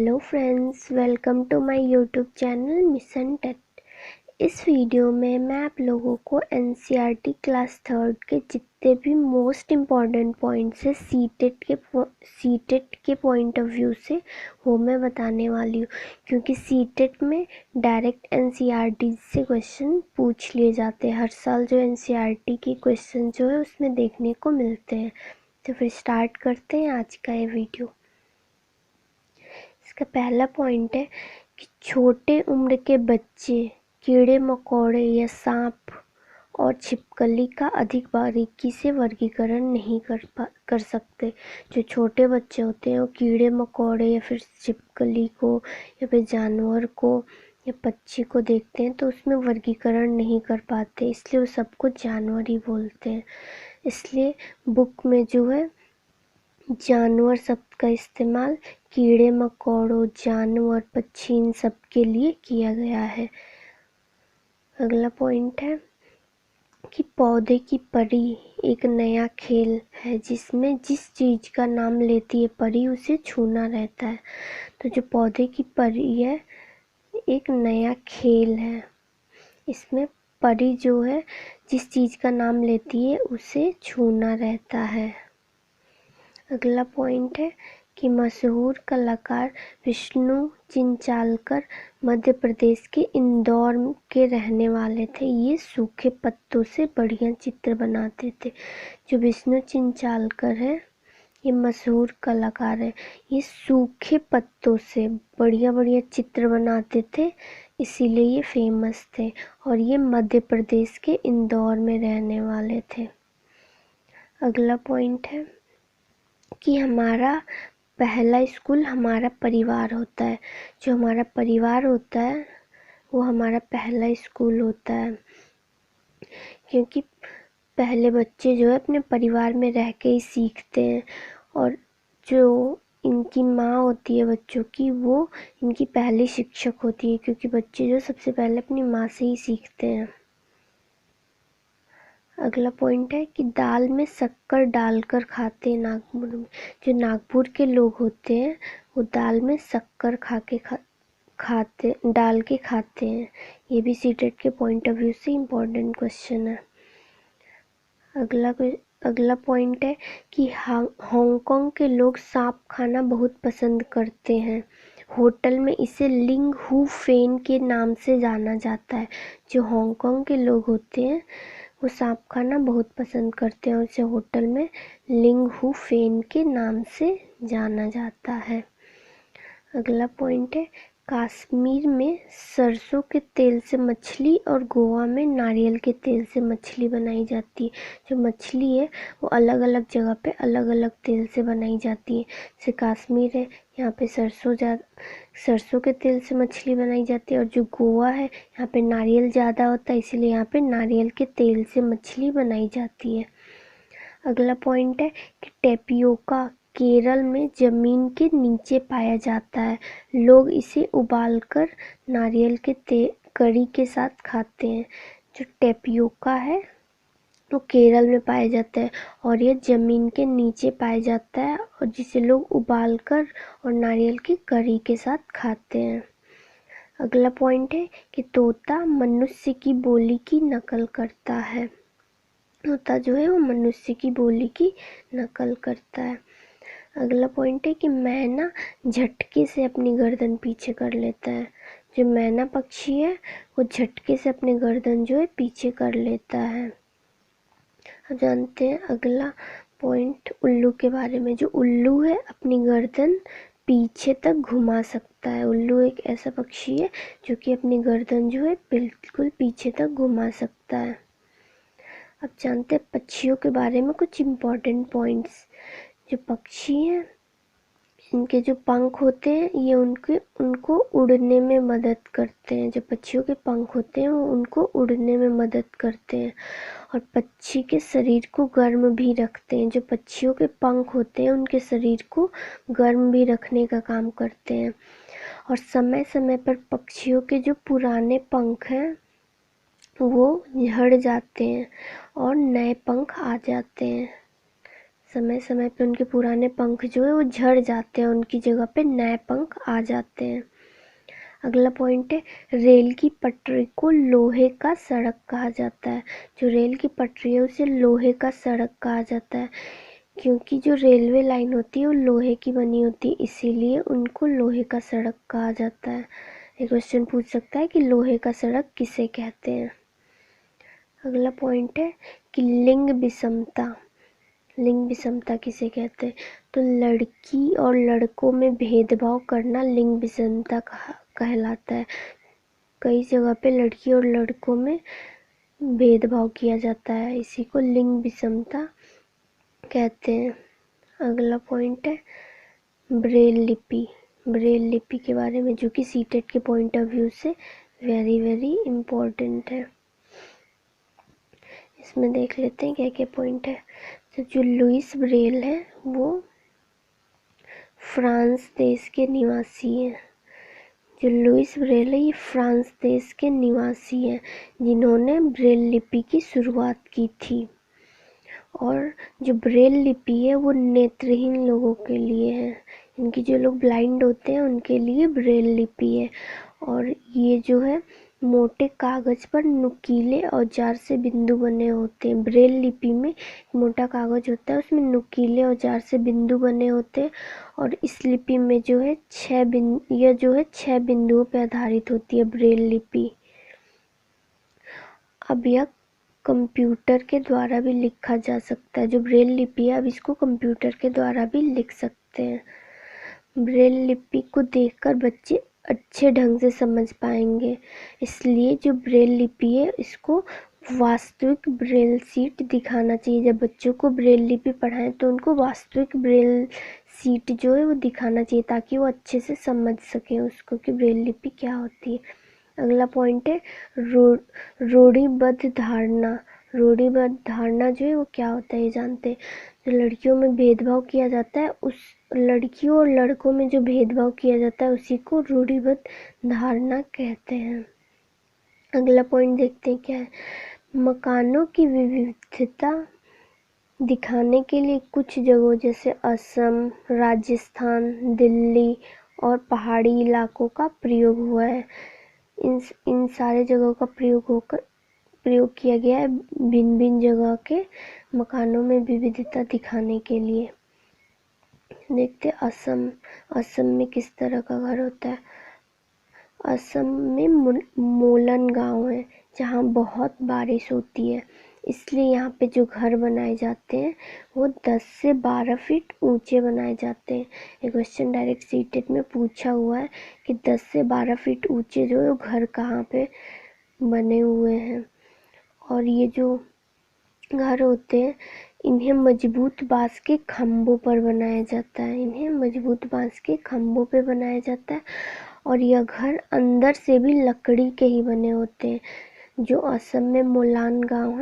Hello friends, welcome to my YouTube channel mission TET. इस video में मैं आप लोगों को एनसीईआरटी क्लास थर्ड के जितने भी मोस्ट इम्पॉर्टेंट पॉइंट्स है सीटेट के पॉइंट ऑफ व्यू से वो मैं बताने वाली हूँ, क्योंकि सीटेट में डायरेक्ट एनसीईआरटी से क्वेश्चन पूछ लिए जाते हैं। हर साल जो एनसीईआरटी के क्वेश्चन जो है उसमें देखने को मिलते हैं। तो फिर स्टार्ट करते हैं आज का ये वीडियो। इसका पहला पॉइंट है कि छोटे उम्र के बच्चे कीड़े मकोड़े या सांप और छिपकली का अधिक बारीकी से वर्गीकरण नहीं कर सकते। जो छोटे बच्चे होते हैं वो कीड़े मकोड़े या फिर छिपकली को या फिर जानवर को या पक्षी को देखते हैं तो उसमें वर्गीकरण नहीं कर पाते, इसलिए वो सबको जानवर ही बोलते हैं। इसलिए बुक में जो है जानवर शब्द का इस्तेमाल कीड़े मकोड़ों, जानवर, पक्षी इन सब के लिए किया गया है। अगला पॉइंट है कि पौधे की परी एक नया खेल है जिसमें जिस चीज का नाम लेती है परी उसे छूना रहता है। तो जो पौधे की परी है एक नया खेल है, इसमें परी जो है जिस चीज का नाम लेती है उसे छूना रहता है। अगला पॉइंट है कि मशहूर कलाकार विष्णु चिंचालकर मध्य प्रदेश के इंदौर के रहने वाले थे। ये सूखे पत्तों से बढ़िया चित्र बनाते थे। जो विष्णु चिंचालकर है ये मशहूर कलाकार है, ये सूखे पत्तों से बढ़िया बढ़िया चित्र बनाते थे, इसीलिए ये फेमस थे और ये मध्य प्रदेश के इंदौर में रहने वाले थे। अगला पॉइंट है कि हमारा पहला स्कूल हमारा परिवार होता है। जो हमारा परिवार होता है वो हमारा पहला स्कूल होता है, क्योंकि पहले बच्चे जो है अपने परिवार में रह के ही सीखते हैं और जो इनकी माँ होती है बच्चों की वो इनकी पहली शिक्षक होती है, क्योंकि बच्चे जो सबसे पहले अपनी माँ से ही सीखते हैं। अगला पॉइंट है कि दाल में शक्कर डालकर खाते हैं नागपुर में। जो नागपुर के लोग होते हैं वो दाल में शक्कर डाल के खाते हैं। ये भी सीटेट के पॉइंट ऑफ व्यू से इम्पोर्टेंट क्वेश्चन है। अगला पॉइंट है कि हांगकांग के लोग सांप खाना बहुत पसंद करते हैं। होटल में इसे लिंग हू फेन के नाम से जाना जाता है। जो हांगकांग के लोग होते हैं वो सांप खाना बहुत पसंद करते हैं और इसे होटल में लिंग हू फेन के नाम से जाना जाता है। अगला पॉइंट है कश्मीर में सरसों के तेल से मछली और गोवा में नारियल के तेल से मछली बनाई जाती है। जो मछली है वो अलग अलग जगह पे अलग अलग तेल से बनाई जाती है। जैसे कश्मीर है यहाँ पे सरसों के तेल से मछली बनाई जाती है और जो गोवा है यहाँ पे नारियल ज़्यादा होता है, इसीलिए यहाँ पे नारियल के तेल से मछली बनाई जाती है। अगला पॉइंट है कि टेपियोका केरल में जमीन के नीचे पाया जाता है। लोग इसे उबालकर नारियल के करी के साथ खाते हैं। जो टेपियोका है वो केरल में पाया जाता है और यह जमीन के नीचे पाया जाता है और जिसे लोग उबालकर और नारियल की करी के साथ खाते हैं। अगला पॉइंट है कि तोता मनुष्य की बोली की नकल करता है। तोता जो है वो मनुष्य की बोली की नकल करता है। अगला पॉइंट है कि मैना झटके से अपनी गर्दन पीछे कर लेता है। जो मैना पक्षी है वो झटके से अपनी गर्दन जो है पीछे कर लेता है। अब जानते हैं अगला पॉइंट उल्लू के बारे में। जो उल्लू है अपनी गर्दन पीछे तक घुमा सकता है। उल्लू एक ऐसा पक्षी है जो कि अपनी गर्दन जो है बिल्कुल पीछे तक घुमा सकता है। अब जानते हैं पक्षियों के बारे में कुछ इम्पोर्टेंट पॉइंट्स। जो पक्षी हैं इनके जो पंख होते हैं ये उनको उड़ने में मदद करते हैं। जो पक्षियों के पंख होते हैं वो उनको उड़ने में मदद करते हैं और पक्षी के शरीर को गर्म भी रखते हैं। जो पक्षियों के पंख होते हैं उनके शरीर को गर्म भी रखने का काम करते हैं और समय समय पर पक्षियों के जो पुराने पंख हैं वो झड़ जाते हैं और नए पंख आ जाते हैं। समय समय पे उनके पुराने पंख जो है वो झड़ जाते हैं, उनकी जगह पे नए पंख आ जाते हैं। अगला पॉइंट है, रेल की पटरी को लोहे का सड़क कहा जाता है। जो रेल की पटरी है उसे लोहे का सड़क कहा जाता है, क्योंकि जो रेलवे लाइन होती है वो लोहे की बनी होती है, इसीलिए उनको लोहे का सड़क कहा जाता है। एक क्वेश्चन पूछ सकता है कि लोहे का सड़क किसे कहते हैं। अगला पॉइंट है कि लिंग विषमता। लिंग विषमता किसे कहते हैं? तो लड़की और लड़कों में भेदभाव करना लिंग विषमता कहलाता है। कई जगह पे लड़की और लड़कों में भेदभाव किया जाता है, इसी को लिंग विषमता कहते हैं। अगला पॉइंट है ब्रेल लिपि। ब्रेल लिपि के बारे में, जो कि सीटेट के पॉइंट ऑफ व्यू से वेरी वेरी इम्पोर्टेंट है। इसमें देख लेते हैं क्या क्या पॉइंट है। तो जो लुइस ब्रेल है वो फ्रांस देश के निवासी हैं। जो लुइस ब्रेल है ये फ्रांस देश के निवासी हैं, जिन्होंने ब्रेल लिपि की शुरुआत की थी। और जो ब्रेल लिपि है वो नेत्रहीन लोगों के लिए है, इनकी जो लोग ब्लाइंड होते हैं उनके लिए ब्रेल लिपि है। और ये जो है मोटे कागज पर नुकीले औजार से बिंदु बने होते हैं। ब्रेल लिपि में मोटा कागज होता है, उसमें नुकीले औजार से बिंदु बने होते हैं, और इस लिपि में जो है छह बिंदुओं पर आधारित होती है ब्रेल लिपि। अब यह कंप्यूटर के द्वारा भी लिखा जा सकता है। जो ब्रेल लिपि है अब इसको कंप्यूटर के द्वारा भी लिख सकते हैं। ब्रेल लिपि को देखकर बच्चे अच्छे ढंग से समझ पाएंगे, इसलिए जो ब्रेल लिपि है इसको वास्तविक ब्रेल शीट दिखाना चाहिए। जब बच्चों को ब्रेल लिपि पढ़ाएं तो उनको वास्तविक ब्रेल शीट जो है वो दिखाना चाहिए, ताकि वो अच्छे से समझ सकें उसको कि ब्रेल लिपि क्या होती है। अगला पॉइंट है रूढ़िबद्ध धारणा। रूढ़िबद्ध धारणा जो है वो क्या होता है ये जानते हैं। जो लड़कियों में भेदभाव किया जाता है, उस लड़कियों और लड़कों में जो भेदभाव किया जाता है उसी को रूढ़िबद्ध धारणा कहते हैं। अगला पॉइंट देखते हैं क्या है। मकानों की विविधता दिखाने के लिए कुछ जगहों जैसे असम, राजस्थान, दिल्ली और पहाड़ी इलाकों का प्रयोग हुआ है। इन सारे जगहों का प्रयोग किया गया है भिन्न भिन्न जगह के मकानों में विविधता दिखाने के लिए। देखते असम में किस तरह का घर होता है। असम में मोलन गांव है जहाँ बहुत बारिश होती है, इसलिए यहाँ पे जो घर बनाए जाते हैं वो 10 से 12 फीट ऊंचे बनाए जाते हैं। ये क्वेश्चन डायरेक्ट सीटेट में पूछा हुआ है कि 10 से 12 फीट ऊंचे जो है वो घर कहाँ पे बने हुए हैं। और ये जो घर होते हैं इन्हें मजबूत बांस के खम्भों पर बनाया जाता है। इन्हें मजबूत बांस के खम्भों पे बनाया जाता है, और यह घर अंदर से भी लकड़ी के ही बने होते हैं। जो असम में मोलन गांव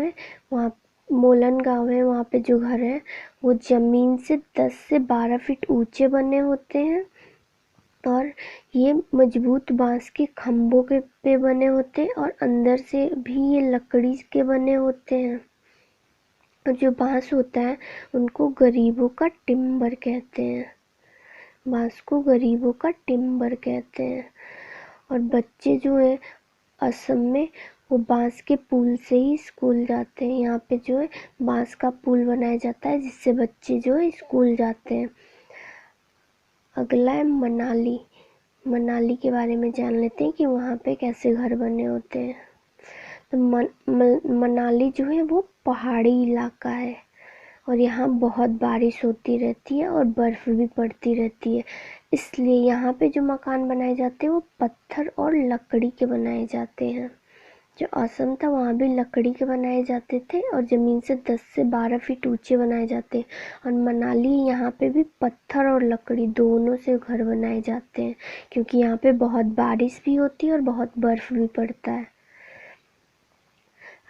है वहाँ पे जो घर है वो जमीन से 10 से 12 फीट ऊंचे बने होते हैं, और ये मजबूत बांस के खम्भों पे बने होते हैं, और अंदर से भी ये लकड़ी के बने होते हैं। और जो बांस होता है उनको गरीबों का टिम्बर कहते हैं। बांस को गरीबों का टिम्बर कहते हैं। और बच्चे जो है असम में वो बांस के पुल से ही स्कूल जाते हैं। यहाँ पे जो है बांस का पुल बनाया जाता है जिससे बच्चे जो है स्कूल जाते हैं। अगला है मनाली। मनाली के बारे में जान लेते हैं कि वहाँ पे कैसे घर बने होते हैं। तो मनाली जो है वो पहाड़ी इलाका है, और यहाँ बहुत बारिश होती रहती है और बर्फ़ भी पड़ती रहती है, इसलिए यहाँ पे जो मकान बनाए जाते हैं वो पत्थर और लकड़ी के बनाए जाते हैं। जो असम था वहाँ भी लकड़ी के बनाए जाते थे और ज़मीन से 10 से 12 फीट ऊंचे बनाए जाते हैं। और मनाली यहाँ पे भी पत्थर और लकड़ी दोनों से घर बनाए जाते हैं, क्योंकि यहाँ पे बहुत बारिश भी होती है और बहुत बर्फ़ भी पड़ता है।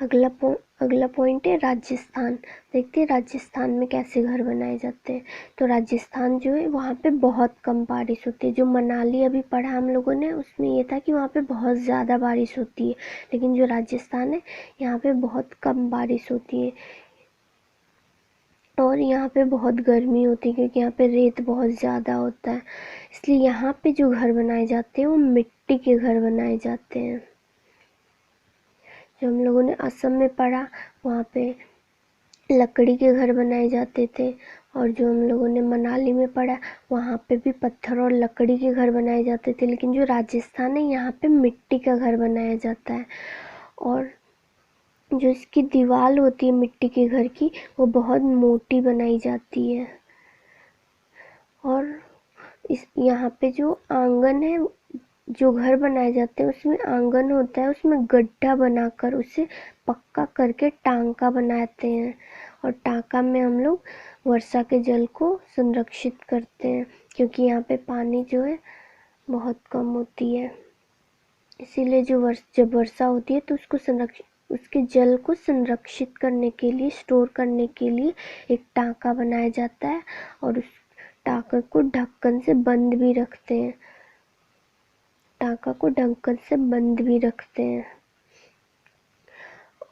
अगला पॉइंट है राजस्थान। देखते हैं राजस्थान में कैसे घर बनाए जाते हैं। तो राजस्थान जो है वहाँ पे बहुत कम बारिश होती है। जो मनाली अभी पढ़ा हम लोगों ने उसमें ये था कि वहाँ पे बहुत ज़्यादा बारिश होती है, लेकिन जो राजस्थान है यहाँ पे बहुत कम बारिश होती है। और यहाँ पे बहुत गर्मी होती है क्योंकि यहाँ पे रेत बहुत ज़्यादा होता है, इसलिए यहाँ पे जो घर बनाए जाते हैं वो मिट्टी के घर बनाए जाते हैं। जो हम लोगों ने असम में पढ़ा वहाँ पे लकड़ी के घर बनाए जाते थे, और जो हम लोगों ने मनाली में पढ़ा वहाँ पे भी पत्थर और लकड़ी के घर बनाए जाते थे, लेकिन जो राजस्थान है यहाँ पे मिट्टी का घर बनाया जाता है। और जो इसकी दीवार होती है मिट्टी के घर की वो बहुत मोटी बनाई जाती है। और इस यहाँ पे जो आंगन है, जो घर बनाए जाते हैं उसमें आंगन होता है, उसमें गड्ढा बनाकर उसे पक्का करके टांका बनाते हैं, और टांका में हम लोग वर्षा के जल को संरक्षित करते हैं क्योंकि यहाँ पे पानी जो है बहुत कम होती है। इसीलिए जब वर्षा होती है तो उसके जल को संरक्षित करने के लिए, स्टोर करने के लिए एक टांका बनाया जाता है, और उस टांका को ढक्कन से बंद भी रखते हैं। टांका को ढक्कन से बंद भी रखते हैं।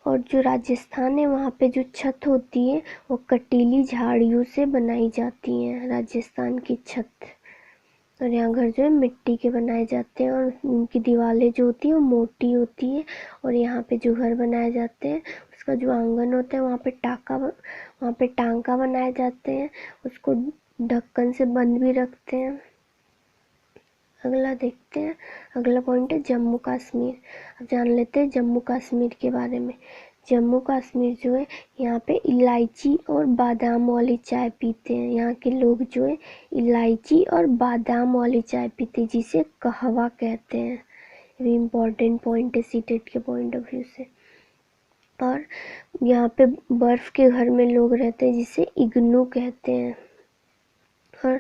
और जो राजस्थान है वहाँ पे जो छत होती है वो कटीली झाड़ियों से बनाई जाती है, राजस्थान की छत। और यहाँ घर जो है मिट्टी के बनाए जाते हैं, और उनकी दीवारें जो होती है वो मोटी होती है। और यहाँ पे जो घर बनाए जाते हैं उसका जो आंगन होता है वहाँ पे टांका बनाए जाते हैं, उसको ढक्कन से बंद भी रखते हैं। अगला देखते हैं, अगला पॉइंट है जम्मू कश्मीर। अब जान लेते हैं जम्मू कश्मीर के बारे में। जम्मू कश्मीर जो है यहाँ पे इलायची और बादाम वाली चाय पीते हैं। यहाँ के लोग जो है इलायची और बादाम वाली चाय पीते हैं जिसे कहवा कहते हैं। ये भी इम्पोर्टेंट पॉइंट है सीटेट के पॉइंट ऑफ व्यू से। और यहाँ पे बर्फ़ के घर में लोग रहते हैं जिसे इग्नू कहते हैं। और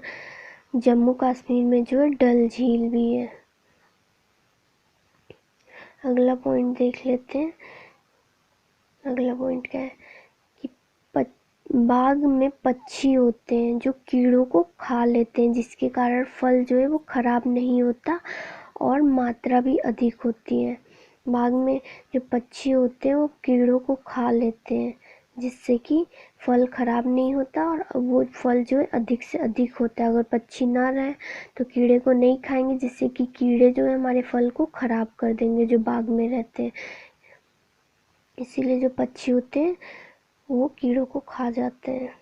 जम्मू कश्मीर में जो है डल झील भी है। अगला पॉइंट देख लेते हैं। अगला पॉइंट क्या है कि बाग में पक्षी होते हैं जो कीड़ों को खा लेते हैं, जिसके कारण फल जो है वो खराब नहीं होता और मात्रा भी अधिक होती है। बाग में जो पक्षी होते हैं वो कीड़ों को खा लेते हैं जिससे कि फल खराब नहीं होता, और वो फल जो है अधिक से अधिक होता है। अगर पक्षी ना रहे तो कीड़े को नहीं खाएंगे, जिससे कि कीड़े जो है हमारे फल को खराब कर देंगे जो बाग में रहते हैं। इसीलिए जो पक्षी होते हैं वो कीड़ों को खा जाते हैं।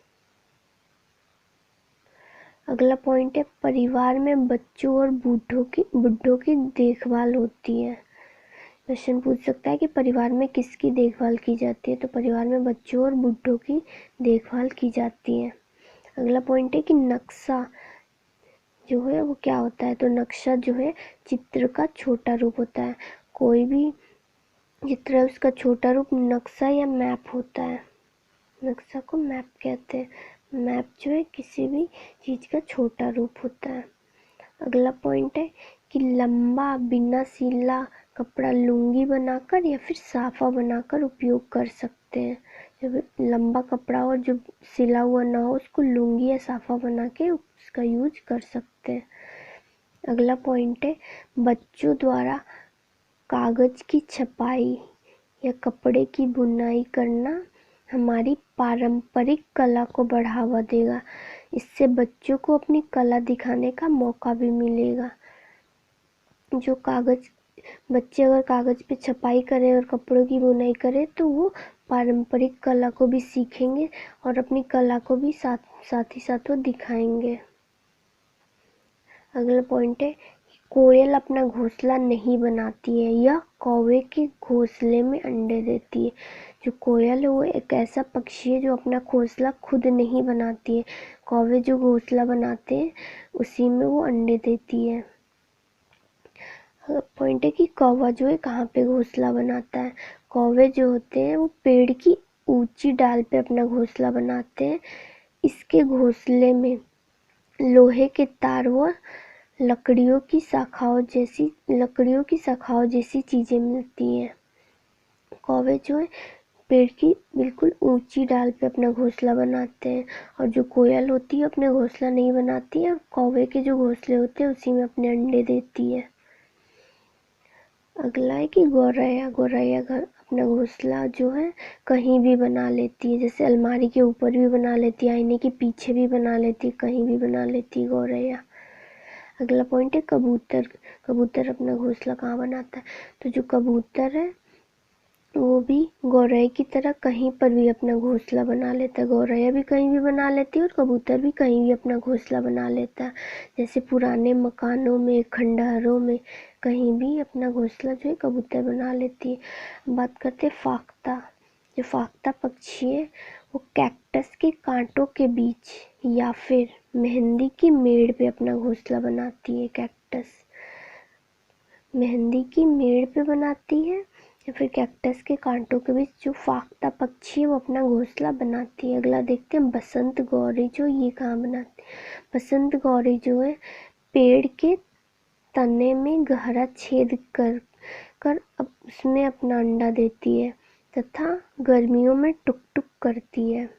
अगला पॉइंट है परिवार में बच्चों और बुढ़ों की देखभाल होती है। क्वेश्चन पूछ सकता है कि परिवार में किसकी देखभाल की जाती है, तो परिवार में बच्चों और बुढ़ों की देखभाल की जाती है। अगला पॉइंट है कि नक्शा जो है वो क्या होता है, तो नक्शा जो है चित्र का छोटा रूप होता है। कोई भी चित्र है उसका छोटा रूप नक्शा या मैप होता है। नक्शा को मैप कहते हैं। मैप जो है किसी भी चीज़ का छोटा रूप होता है। अगला पॉइंट है कि लंबा बिना सिला कपड़ा लुंगी बनाकर या फिर साफा बनाकर उपयोग कर सकते हैं। जब लंबा कपड़ा और जो सिला हुआ ना हो उसको लुंगी या साफा बना के उसका यूज कर सकते हैं। अगला पॉइंट है बच्चों द्वारा कागज की छपाई या कपड़े की बुनाई करना हमारी पारंपरिक कला को बढ़ावा देगा। इससे बच्चों को अपनी कला दिखाने का मौका भी मिलेगा। जो बच्चे अगर कागज पे छपाई करें और कपड़ों की बुनाई करें तो वो पारंपरिक कला को भी सीखेंगे और अपनी कला को भी साथ ही साथ वो दिखाएंगे। अगला पॉइंट है कोयल अपना घोंसला नहीं बनाती है, यह कौवे के घोंसले में अंडे देती है। जो कोयल है वो एक ऐसा पक्षी है जो अपना घोंसला खुद नहीं बनाती है। कौवे जो घोंसला बनाते हैं उसी में वो अंडे देती है। पॉइंट है कि कौवा जो है कहाँ पे घोंसला बनाता है। कौवे जो होते हैं वो पेड़ की ऊंची डाल पे अपना घोंसला बनाते हैं। इसके घोंसले में लोहे के तार व लकड़ियों की शाखाओं जैसी चीजें मिलती हैं। कौवे जो है पेड़ की बिल्कुल ऊंची डाल पे अपना घोंसला बनाते हैं, और जो कोयल होती है अपने घोंसला नहीं बनाती है। कौवे के जो घोंसले होते हैं उसी में अपने अंडे देती है। अगला है कि गौरैया अपना घोंसला जो है कहीं भी बना लेती है, जैसे अलमारी के ऊपर भी बना लेती है, आईने के पीछे भी बना लेती है, कहीं भी बना लेती है गौरैया। अगला पॉइंट है कबूतर। कबूतर अपना घोंसला कहाँ बनाता है? तो जो कबूतर है वो भी गौरैया की तरह कहीं पर भी अपना घोंसला बना लेता है। गौरैया भी कहीं भी बना लेती है और कबूतर भी कहीं भी अपना घोंसला बना लेता है, जैसे पुराने मकानों में, खंडहरों में, कहीं भी अपना घोंसला जो है कबूतर बना लेती है। बात करते हैं फाख्ता। जो फाख्ता पक्षी है वो कैक्टस के कांटों के बीच या फिर मेहंदी की मेड़ पे अपना घोंसला बनाती है। कैक्टस मेहंदी की मेड़ पे बनाती है या फिर कैक्टस के कांटों के बीच जो फाख्ता पक्षी है वो अपना घोंसला बनाती है। अगला देखते हैं बसंत गौरी। जो ये कहाँ बनाती है? बसंत गौरी जो है पेड़ के तने में गहरा छेद कर उसमें अपना अंडा देती है तथा गर्मियों में टुक टुक करती है।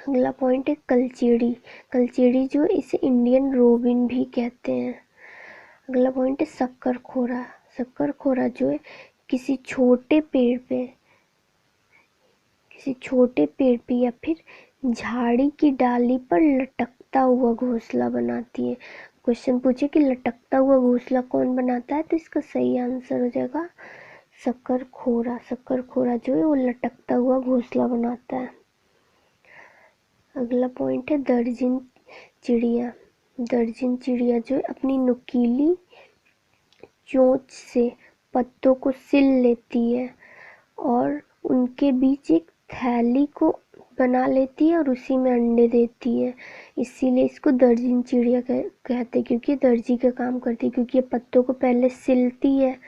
अगला पॉइंट है कलचेड़ी। कलचेड़ी जो इसे इंडियन रोबिन भी कहते हैं। अगला पॉइंट है शक्करखोरा। शक्करखोरा जो है किसी छोटे पेड़ पे या फिर झाड़ी की डाली पर लटकता हुआ घोंसला बनाती है। क्वेश्चन पूछे कि लटकता हुआ घोंसला कौन बनाता है, तो इसका सही आंसर हो जाएगा शक्करखोरा। शक्करखोरा जो है वो लटकता हुआ घोंसला बनाता है। अगला पॉइंट है दर्जन चिड़िया। दर्जन चिड़िया जो है अपनी नुकीली चोंच से पत्तों को सिल लेती है और उनके बीच एक थैली को बना लेती है और उसी में अंडे देती है। इसीलिए इसको दर्जन चिड़िया कहते हैं, क्योंकि दर्जी का काम करती है, क्योंकि ये पत्तों को पहले सिलती है,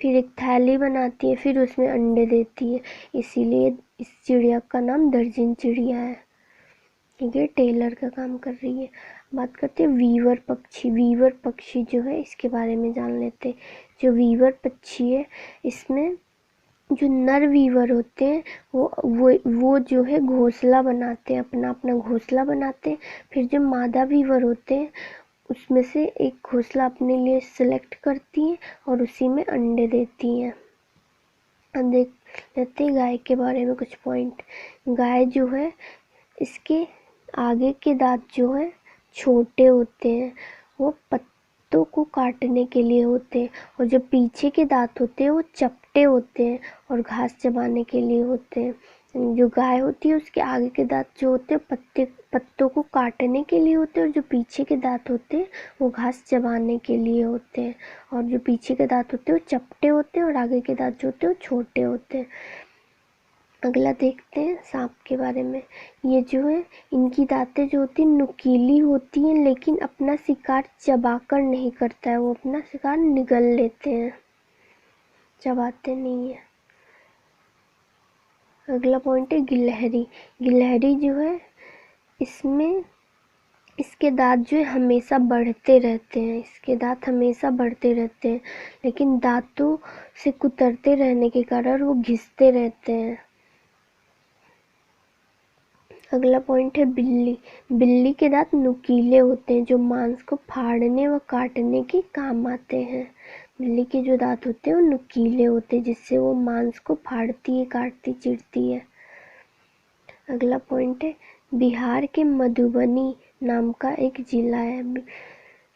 फिर एक थैली बनाती है, फिर उसमें अंडे देती है। इसीलिए इस चिड़िया का नाम दर्जन चिड़िया है। ठीक है, टेलर का काम कर रही है। बात करते हैं वीवर पक्षी। वीवर पक्षी जो है इसके बारे में जान लेते हैं। जो वीवर पक्षी है इसमें जो नर वीवर होते हैं वो जो है घोंसला बनाते हैं, अपना अपना घोंसला बनाते हैं। फिर जो मादा वीवर होते हैं उसमें से एक घोंसला अपने लिए सिलेक्ट करती हैं और उसी में अंडे देती हैं। अब देख लेते हैं गाय के बारे में कुछ पॉइंट। गाय जो है इसके आगे के दांत जो है छोटे होते हैं, वो पत्तों को काटने के लिए होते हैं, और जो पीछे के दांत होते हैं वो चपटे होते हैं और घास चबाने के लिए होते हैं। जो गाय होती है उसके आगे के दांत जो होते हैं पत्तों को काटने के लिए होते हैं, और जो पीछे के दांत होते हैं वो घास चबाने के लिए होते हैं। और जो पीछे के दांत होते हैं वो चपटे होते हैं और आगे के दांत जो होते हैं वो छोटे होते हैं। अगला देखते हैं सांप के बारे में। ये जो है इनकी दांतें जो होती हैं नुकीली होती हैं, लेकिन अपना शिकार चबाकर नहीं करता है, वो अपना शिकार निगल लेते हैं, चबाते नहीं है। अगला पॉइंट है गिलहरी। गिलहरी जो है इसमें इसके दांत जो है हमेशा बढ़ते रहते हैं, इसके दांत हमेशा बढ़ते रहते हैं, लेकिन दांतों से कुतरते रहने के कारण वो घिसते रहते हैं। अगला पॉइंट है बिल्ली। बिल्ली के दांत नुकीले होते हैं जो मांस को फाड़ने व काटने के काम आते हैं। बिल्ली के जो दांत होते हैं वो नुकीले होते हैं जिससे वो मांस को फाड़ती है, काटती, चीरती है। अगला पॉइंट है बिहार के मधुबनी नाम का एक जिला है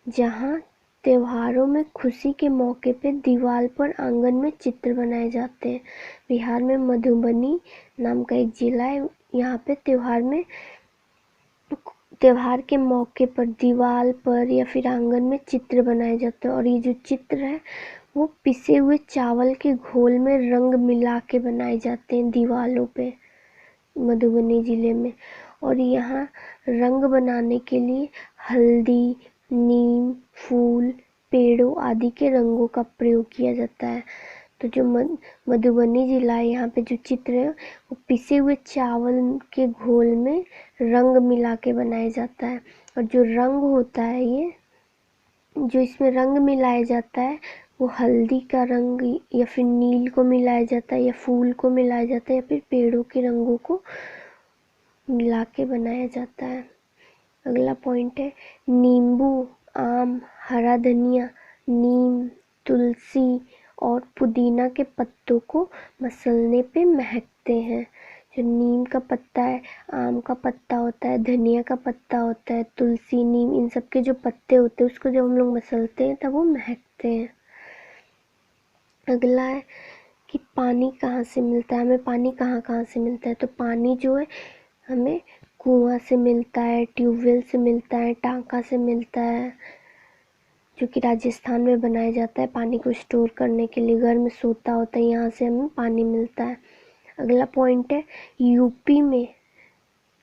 जहाँ त्योहारों में खुशी के मौके पे दीवार पर आंगन में चित्र बनाए जाते हैं। बिहार में मधुबनी नाम का एक जिला है, यहाँ पे त्योहार के मौके पर दीवार पर या फिर आंगन में चित्र बनाए जाते हैं, और ये जो चित्र है वो पिसे हुए चावल के घोल में रंग मिला के बनाए जाते हैं दीवारों पे मधुबनी जिले में। और यहाँ रंग बनाने के लिए हल्दी, नीम, फूल, पेड़ों आदि के रंगों का प्रयोग किया जाता है। तो जो मधुबनी जिला है यहाँ पे जो चित्र है वो पिसे हुए चावल के घोल में रंग मिला के बनाया जाता है, और जो रंग होता है ये जो इसमें रंग मिलाया जाता है वो हल्दी का रंग या फिर नील को मिलाया जाता है या फूल को मिलाया जाता है या फिर पेड़ों के रंगों को मिला के बनाया जाता है। अगला पॉइंट है नींबू, आम, हरा धनिया, नीम, तुलसी और पुदीना के पत्तों को मसलने पे महकते हैं। जो नीम का पत्ता है, आम का पत्ता होता है, धनिया का पत्ता होता है, तुलसी, नीम, इन सब के जो पत्ते होते हैं उसको जब हम लोग मसलते हैं तब वो महकते हैं। अगला है कि पानी कहाँ से मिलता है, हमें पानी कहाँ कहाँ से मिलता है। तो पानी जो है हमें कुआं से मिलता है, ट्यूबवेल से मिलता है, टांका से मिलता है, जो कि राजस्थान में बनाया जाता है पानी को स्टोर करने के लिए। घर में सोता होता है, यहाँ से हमें पानी मिलता है। अगला पॉइंट है, यूपी में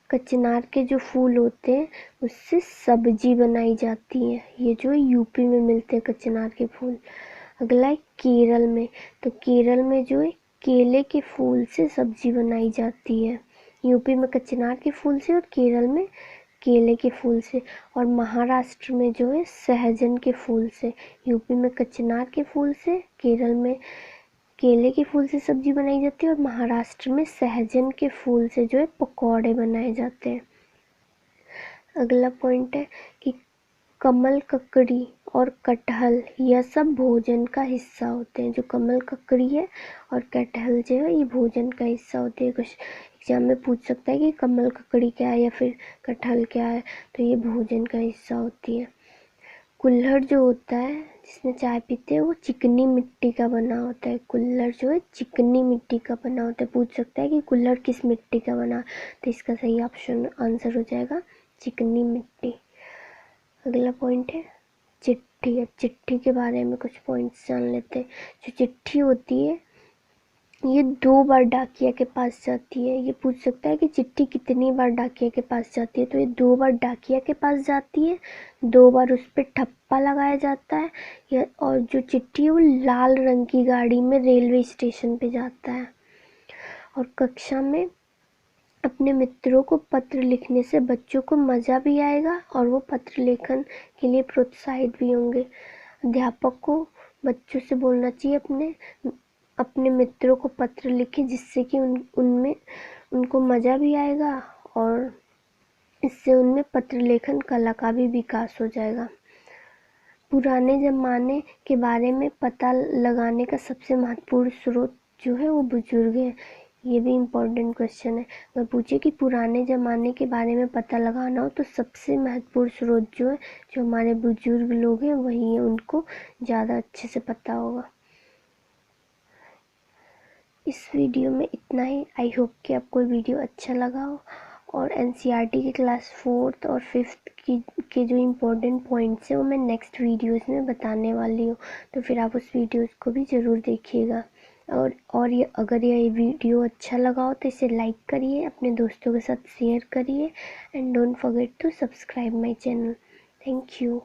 कचनार के जो फूल होते हैं उससे सब्जी बनाई जाती है। ये जो यूपी में मिलते हैं कचनार के फूल। अगला है केरल में, तो केरल में जो है केले के फूल से सब्जी बनाई जाती है। यूपी में कचनार के फूल से और केरल में केले के फूल से। और महाराष्ट्र में जो है सहजन के फूल से। यूपी में कचनार के फूल से, केरल में केले के फूल से सब्जी बनाई जाती है और महाराष्ट्र में सहजन के फूल से जो है पकौड़े बनाए जाते हैं। अगला पॉइंट है कि कमल, ककड़ी और कटहल यह सब भोजन का हिस्सा होते हैं। जो कमल, ककड़ी है और कटहल जो है ये भोजन का हिस्सा होते हैं। कुछ एग्जाम में पूछ सकता है कि कमल, ककड़ी क्या है या फिर कटहल क्या है, तो ये भोजन का हिस्सा होती है। कुल्हड़ जो होता है जिसमें चाय पीते हैं वो चिकनी मिट्टी का बना होता है। कुल्हड़ जो है चिकनी मिट्टी का बना होता है। पूछ सकता है कि कुल्हड़ किस मिट्टी का बना, तो इसका सही ऑप्शन आंसर हो जाएगा चिकनी मिट्टी। अगला पॉइंट है चिट्ठी। अब चिट्ठी के बारे में कुछ पॉइंट्स जान लेते हैं। जो चिट्ठी होती है ये 2 बार डाकिया के पास जाती है। ये पूछ सकता है कि चिट्ठी कितनी बार डाकिया के पास जाती है, तो ये 2 बार डाकिया के पास जाती है, 2 बार उस पर ठप्पा लगाया जाता है और जो चिट्ठी है वो लाल रंग की गाड़ी में रेलवे स्टेशन पे जाता है। और कक्षा में अपने मित्रों को पत्र लिखने से बच्चों को मज़ा भी आएगा और वो पत्र लेखन के लिए प्रोत्साहित भी होंगे। अध्यापक को बच्चों से बोलना चाहिए अपने मित्रों को पत्र लिखें, जिससे कि उनमें उनको मज़ा भी आएगा और इससे उनमें पत्र लेखन कला का भी विकास हो जाएगा। पुराने ज़माने के बारे में पता लगाने का सबसे महत्वपूर्ण स्रोत जो है वो बुजुर्ग हैं। ये भी इम्पोर्टेंट क्वेश्चन है। अगर पूछे कि पुराने ज़माने के बारे में पता लगाना हो तो सबसे महत्वपूर्ण स्रोत जो है, जो हमारे बुजुर्ग लोग हैं वही है, उनको ज़्यादा अच्छे से पता होगा। इस वीडियो में इतना ही। आई होप कि आपको वीडियो अच्छा लगा हो और एनसीईआरटी की क्लास 4th और 5th के जो इम्पोर्टेंट पॉइंट्स हैं वो मैं नेक्स्ट वीडियोस में बताने वाली हूँ, तो फिर आप उस वीडियोस को भी ज़रूर देखिएगा। और ये अगर ये वीडियो अच्छा लगा हो तो इसे लाइक करिए, अपने दोस्तों के साथ शेयर करिए and don't forget to subscribe my channel. Thank you.